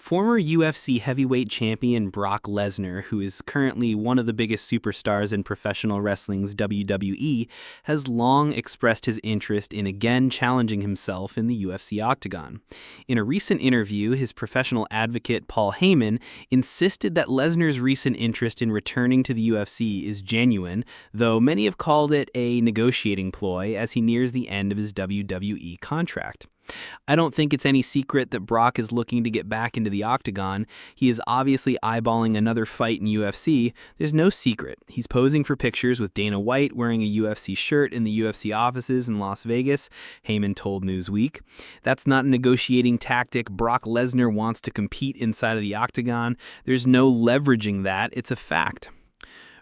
Former UFC heavyweight champion Brock Lesnar, who is currently one of the biggest superstars in professional wrestling's WWE, has long expressed his interest in again challenging himself in the UFC Octagon. In a recent interview, his professional advocate Paul Heyman insisted that Lesnar's recent interest in returning to the UFC is genuine, though many have called it a negotiating ploy as he nears the end of his WWE contract. I don't think it's any secret that Brock is looking to get back into the Octagon. He is obviously eyeballing another fight in UFC. There's no secret. He's posing for pictures with Dana White wearing a UFC shirt in the UFC offices in Las Vegas, Heyman told Newsweek. That's not a negotiating tactic. Brock Lesnar wants to compete inside of the Octagon. There's no leveraging that. It's a fact.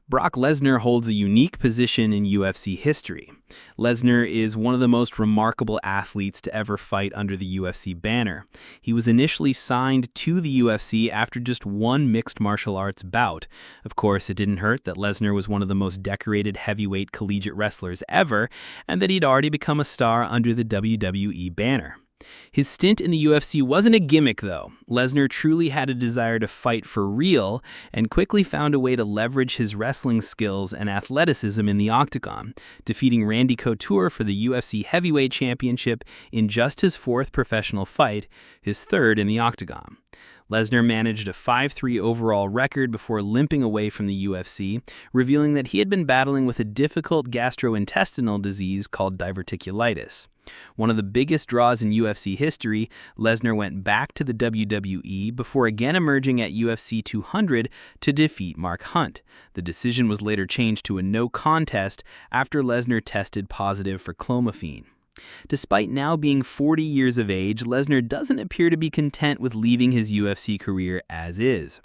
Brock Lesnar holds a unique position in UFC history. Lesnar is one of the most remarkable athletes to ever fight under the UFC banner. He was initially signed to the UFC after just one mixed martial arts bout. Of course, it didn't hurt that Lesnar was one of the most decorated heavyweight collegiate wrestlers ever, and that he'd already become a star under the WWE banner. His stint in the UFC wasn't a gimmick, though. Lesnar truly had a desire to fight for real and quickly found a way to leverage his wrestling skills and athleticism in the Octagon, defeating Randy Couture for the UFC Heavyweight Championship in just his fourth professional fight, his third in the Octagon. Lesnar managed a 5-3 overall record before limping away from the UFC, revealing that he had been battling with a difficult gastrointestinal disease called diverticulitis. One of the biggest draws in UFC history, Lesnar went back to the WWE before again emerging at UFC 200 to defeat Mark Hunt. The decision was later changed to a no contest after Lesnar tested positive for clomiphene. Despite now being 40 years of age, Lesnar doesn't appear to be content with leaving his UFC career as is.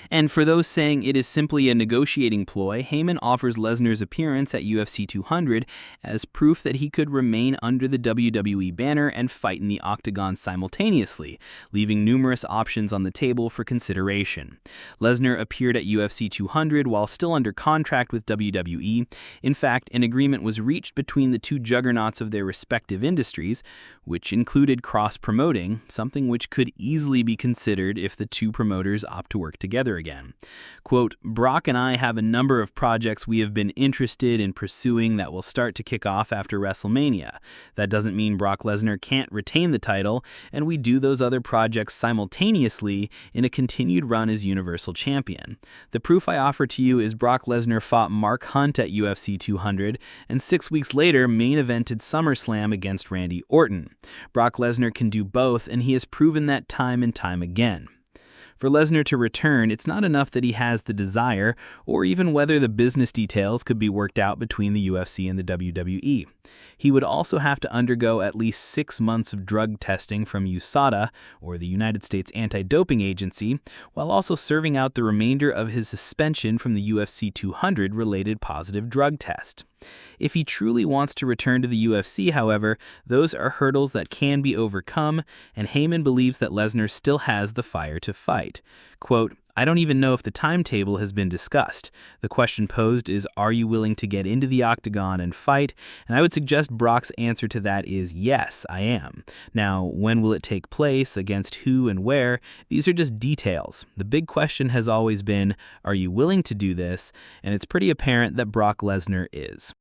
And for those saying it is simply a negotiating ploy, Heyman offers Lesnar's appearance at UFC 200 as proof that he could remain under the WWE banner and fight in the Octagon simultaneously, leaving numerous options on the table for consideration. Lesnar appeared at UFC 200 while still under contract with WWE. In fact, an agreement was reached between the two juggernauts of their respective industries, which included cross-promoting, something which could easily be considered if the two promoters opt to work together again. Quote, Brock and I have a number of projects we have been interested in pursuing that will start to kick off after WrestleMania. That doesn't mean Brock Lesnar can't retain the title, and we do those other projects simultaneously in a continued run as Universal Champion. The proof I offer to you is Brock Lesnar fought Mark Hunt at UFC 200, and 6 weeks later main evented SummerSlam against Randy Orton. Brock Lesnar can do both, and he has proven that time and time again. For Lesnar to return, it's not enough that he has the desire, or even whether the business details could be worked out between the UFC and the WWE. He would also have to undergo at least 6 months of drug testing from USADA, or the United States Anti-Doping Agency, while also serving out the remainder of his suspension from the UFC 200-related positive drug test. If he truly wants to return to the UFC, however, those are hurdles that can be overcome, and Heyman believes that Lesnar still has the fire to fight. Quote, I don't even know if the timetable has been discussed. The question posed is, are you willing to get into the Octagon and fight? And I would suggest Brock's answer to that is yes, I am. Now, when will it take place, against who and where? These are just details. The big question has always been, are you willing to do this? And it's pretty apparent that Brock Lesnar is.